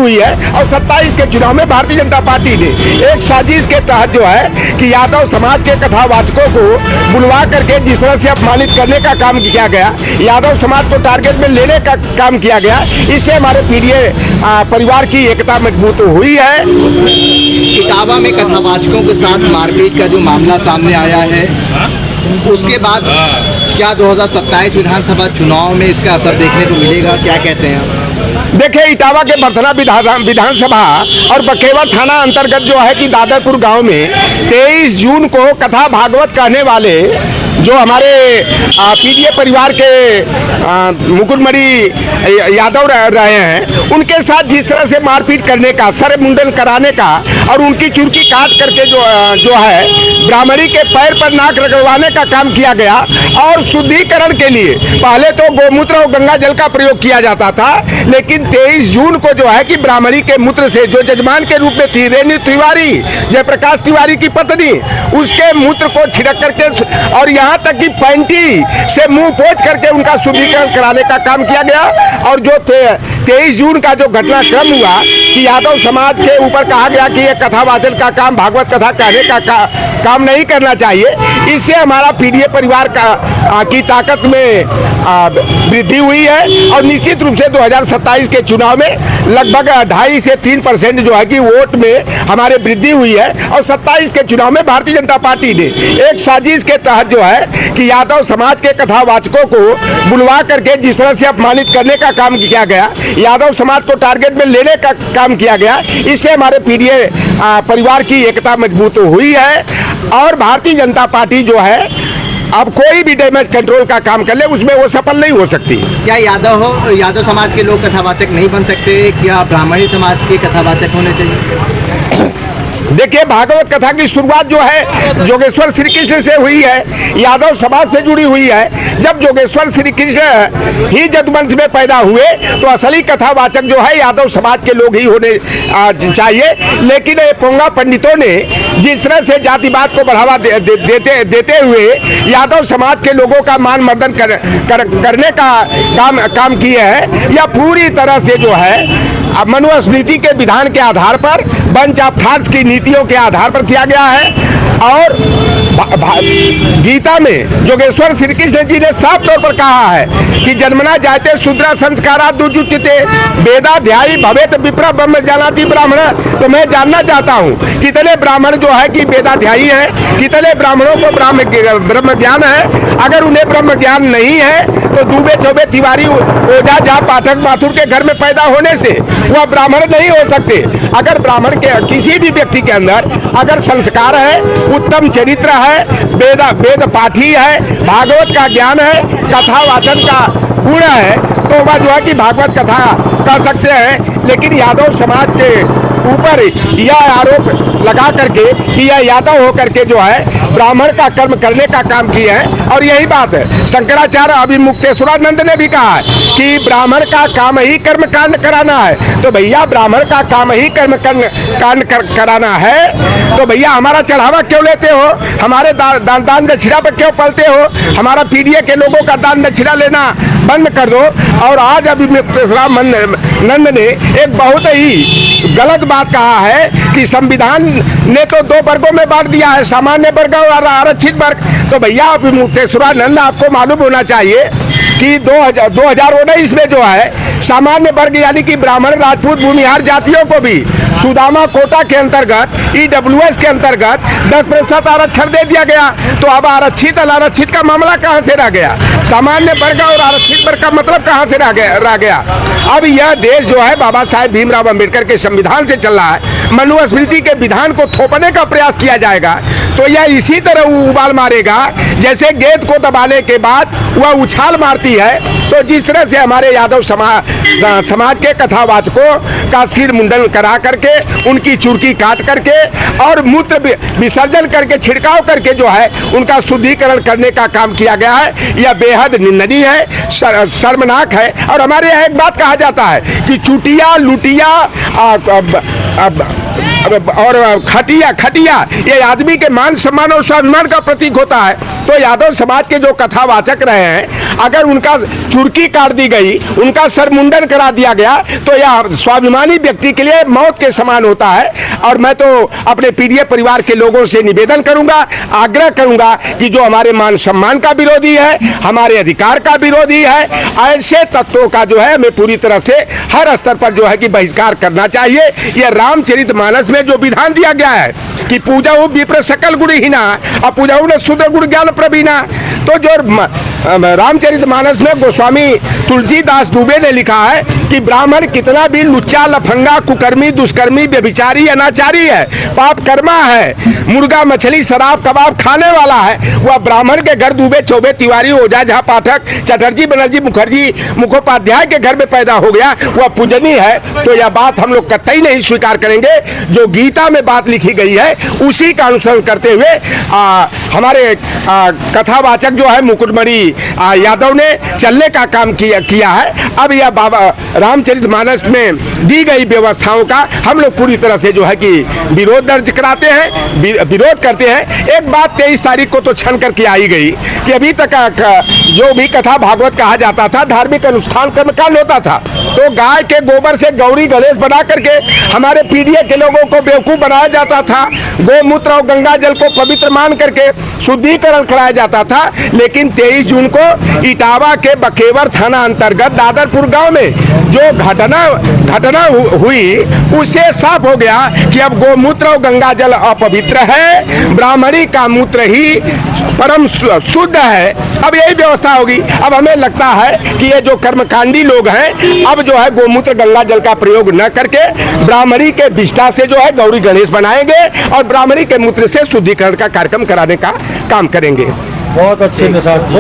हुई है और 27 के चुनाव में भारतीय जनता पार्टी ने एक साजिश के तहत जो है कि यादव समाज के कथावाचकों को बुलवा करके जिस तरह से अपमानित करने का काम किया गया, यादव समाज को टारगेट में लेने का काम किया गया, इससे हमारे पीडीए परिवार की एकता मजबूत हुई है। इटावा में कथावाचकों के साथ मारपीट का जो मामला सामने आया है, उसके बाद क्या 2027 विधानसभा चुनाव में इसका असर देखने को मिलेगा, क्या कहते हैं आप? देखिए, इटावा के बर्थना विधानसभा और बकेवा थाना अंतर्गत जो है कि दादरपुर गांव में 23 जून को कथा भागवत कहने वाले जो हमारे पीडीए परिवार के मुकुटमणि यादव रहे हैं, उनके साथ जिस तरह से मारपीट करने का, सर मुंडन कराने का और उनकी चुरकी काट करके जो है ब्राह्मणी के पैर पर नाक रगड़वाने का काम किया गया। और शुद्धिकरण के लिए पहले तो गोमूत्र और गंगा जल का प्रयोग किया जाता था, लेकिन 23 जून को जो है कि ब्राह्मणी के मूत्र से, जो जजमान के रूप में थी रेणु तिवारी, जयप्रकाश तिवारी की पत्नी, उसके मूत्र को छिड़क करके और यहाँ तक कि पैंटी से मुंह पोंछ करके उनका शुद्धिकरण कराने का काम किया गया। और जो 23 जून का जो घटनाक्रम हुआ कि यादव समाज के ऊपर कहा गया कि ये कथावाचन का काम, भागवत कथा कहने का काम नहीं करना चाहिए, इससे हमारा पीडीए परिवार की ताकत में वृद्धि हुई है। और निश्चित रूप से 2027 के चुनाव में लगभग 2.5 से 3% जो है कि वोट में हमारे वृद्धि हुई है। और 27 के चुनाव में भारतीय जनता पार्टी ने एक साजिश के तहत जो है कि यादव समाज के कथावाचकों को बुलवा करके जिस तरह से अपमानित करने का काम किया गया, यादव समाज को टारगेट में लेने का काम किया गया, इससे हमारे पीडीए परिवार की एकता मजबूत हुई है। और भारतीय जनता पार्टी जो है अब कोई भी डैमेज कंट्रोल का काम कर ले, उसमें वो सफल नहीं हो सकती। क्या यादव समाज के लोग कथावाचक नहीं बन सकते? क्या ब्राह्मणी समाज के कथावाचक होने चाहिए? देखिए, भागवत कथा की शुरुआत जो है जोगेश्वर श्री कृष्ण से हुई है, यादव समाज से जुड़ी हुई है। जब जोगेश्वर श्री कृष्ण ही जदवंश में पैदा हुए तो असली कथावाचक जो है यादव समाज के लोग ही होने चाहिए। लेकिन पोंगा पंडितों ने जिस तरह से जातिवाद को बढ़ावा देते हुए यादव समाज के लोगों का मान मर्दन करने का काम किए हैं, यह पूरी तरह से जो है मनुस्मृति के विधान के आधार पर, बंच ऑफ थॉट्स की नीतियों के आधार पर किया गया है। और गीता में जोगेश्वर श्री कृष्ण जी ने साफ तौर पर कहा है कि जन्मना जाते शूद्रा संस्कारा दुजुचिते वेदाध्यायी भवेत विप्र ब्रह्म जानाति ब्राह्मण। तो मैं जानना चाहता हूँ कितने ब्राह्मण जो है कि वेदाध्यायी हैं, कितने ब्राह्मणों को ब्रह्म ज्ञान है। अगर उन्हें ब्रह्म ज्ञान नहीं है तो दुबे चौबे तिवारी ओझा झा पाठक माथुर के घर में पैदा होने से वह ब्राह्मण नहीं हो सकते। अगर ब्राह्मण के किसी भी व्यक्ति के अंदर अगर संस्कार है, उत्तम चरित्र है, वेद पाठी है, भागवत का ज्ञान है, कथा वाचन का गुण है, तो वह जो है कि भागवत कथा कह सकते हैं। लेकिन यादव समाज के ऊपर यह आरोप लगा करके कि यह यादव होकर के जो है ब्राह्मण का कर्म करने का काम किए हैं। और यही बात है शंकराचार्य अभिमुक्तेश्वरानंद ने भी कहा है कि ब्राह्मण का काम ही कर्म कांड कराना है। तो भैया ब्राह्मण का काम ही कर्म कांड कराना है तो भैया हमारा चढ़ावा क्यों लेते हो, हमारे दान दक्षिणा पर क्यों पलते हो? हमारा पीडीए के लोगों का दान दक्षिणा लेना बंद कर दो। और आज अभिमुक्तेश्वरानंद ने एक बहुत ही गलत बात कहा है कि संविधान ने तो 2 वर्गों में बांट दिया है, सामान्य वर्ग और आरक्षित वर्ग। तो भैया अभिमुक्तेश्वरानंद आपको मालूम होना चाहिए कि 2019 में जो है सामान्य वर्ग यानी कि ब्राह्मण राजपूत भूमिहार जातियों को भी सुदामा कोटा के अंतर्गत EWS के अंतर्गत 10% आरक्षण दे दिया गया। तो अब आरक्षित अनारक्षित का मामला कहां से रह गया? सामान्य वर्ग और आरक्षित वर्ग का मतलब कहां से रह गया? अब यह देश जो है बाबा साहेब भीमराव अंबेडकर के संविधान से चल रहा है। मनुस्मृति के विधान को थोपने का प्रयास किया जाएगा तो यह इसी तरह उबाल मारेगा जैसे गेंद को दबाने के बाद वह उछाल मारती है। तो जिस तरह से हमारे यादव समाज के कथावाचकों का सिर मुंडन करा करके, उनकी चुरकी काट करके और मूत्र विसर्जन करके, छिड़काव करके जो है उनका शुद्धिकरण करने का काम किया गया है, यह बेहद निंदनीय है, शर्मनाक है। और हमारे यहाँ एक बात कहा जाता है कि चुटिया लुटिया और खटिया खटिया ये आदमी के मान सम्मान और स्वाभिमान का प्रतीक होता है। तो यादव समाज के जो कथावाचक रहे हैं, अगर उनका चुरकी काट दी गई, उनका सर मुंडन करा दिया गया, तो यह स्वाभिमानी व्यक्ति के लिए मौत के समान होता है। और मैं तो अपने पीडीएफ परिवार के लोगों से निवेदन करूंगा, आग्रह करूंगा कि जो हमारे मान सम्मान का विरोधी है, हमारे अधिकार का विरोधी है, ऐसे तत्वों का जो है हमें पूरी तरह से हर स्तर पर जो है कि बहिष्कार करना चाहिए। यह रामचरितमानस में जो विधान दिया गया है कि पूजा हो विप्र सकल गुणहीना और पूजा हो न शुद्ध गुण ज्ञान प्रवीणा, तो जो रामचरितमानस में गोस्वामी तुलसीदास दुबे ने लिखा है कि ब्राह्मण कितना भी लुच्चा लफंगा कुकर्मी दुष्कर्मी व्यभिचारी अनाचारी है, पाप कर्मा है, मुर्गा मछली शराब कबाब खाने वाला है, वह ब्राह्मण के घर दुबे चौबे तिवारी ओझा झा पाठक चटर्जी बनर्जी मुखर्जी मुखोपाध्याय के घर में पैदा हो गया, वह पूजनीय है। तो यह बात हम लोग कतई नहीं स्वीकार करेंगे। जो गीता में बात लिखी गई है उसी का अनुसरण करते हुए हमारे कथावाचक जो है मुकुटमणि यादव ने चलने का काम किया है। अब यह बाबा रामचरितमानस में दी गई व्यवस्थाओं का हम लोग पूरी तरह से जो है कि विरोध दर्ज कराते हैं, विरोध करते हैं। एक बात 23 तारीख को तो छन करके आई गई कि अभी तक जो भी कथा भागवत कहा जाता था, धार्मिक अनुष्ठान कर्मकांड होता था, तो गाय के गोबर से गौरी गणेश बना करके हमारे पीढ़ी के लोगों को बेवकूफ बनाया जाता था, गोमूत्र और गंगा जल को पवित्र मान करके शुद्धिकरण कराया जाता था। लेकिन 23 जून को इटावा के बकेवर थाना अंतर्गत दादरपुर गांव में जो घटना हुई, उससे साफ हो गया कि अब गोमूत्र और गंगा जल अपवित्र है, ब्राह्मणी का मूत्र ही परम शुद्ध है। अब यही व्यवस्था होगी। अब हमें लगता है कि ये जो कर्मकांडी लोग हैं, अब जो है गोमूत्र गंगा जल का प्रयोग न करके ब्राह्मणी के विष्ठा से जो है गौरी गणेश बनाएंगे और ब्राह्मणी के मूत्र से शुद्धिकरण का कार्यक्रम कराने का काम करेंगे। बहुत अच्छे मिजाज।